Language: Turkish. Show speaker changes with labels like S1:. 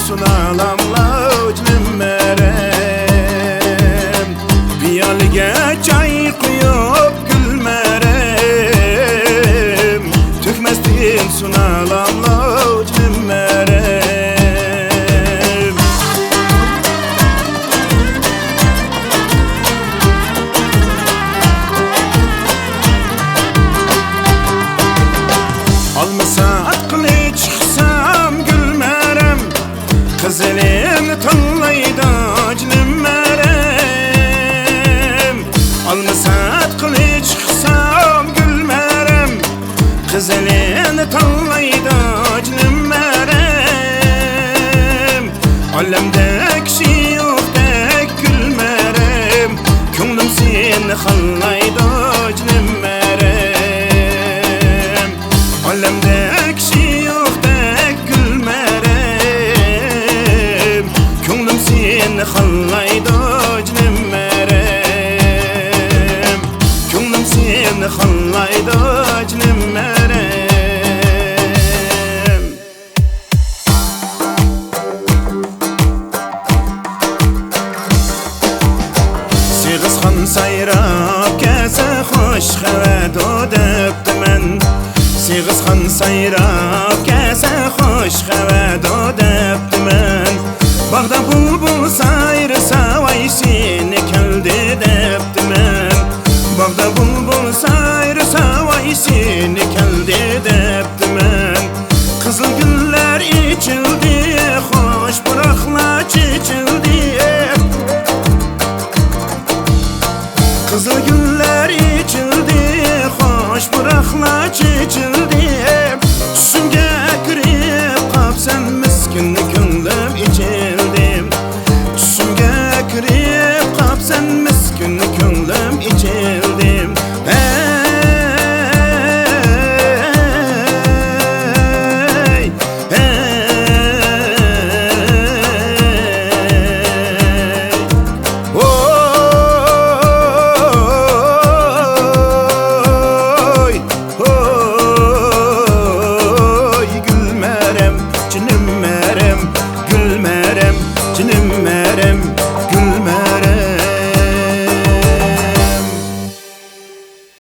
S1: sunalamlavcım merem Piyalga çay quyup gülmerem Tökmesdin sunalamlavcım merem Almasa kılıç çıksam gülmerem Kız elini tanlaydı acnım merem Almasa kılıç çıksam gülmerem Kız elini tanlaydı acnım merem Alemde kişi yok tek gülmerem Könglim seni hallaydı acnım merem Alemde kişi yok tek gülmerem Könglim seni hallaydı acnım merem Könglim seni hallaydı acnım merem Siğizxan sayrab kese hoş xevet o depti men Siğizxan sayrab kese hoş xevet o depti men Bağda bulbul sayrısa vay seni keldi depti men Bağda bulbul sayrısa vay seni keldi depti men Kızıl güller içildi hoş bırakla çiçildi Kızıl güller içildi hoş bırakla çiçildi Süngə kirib qapsan miskinlik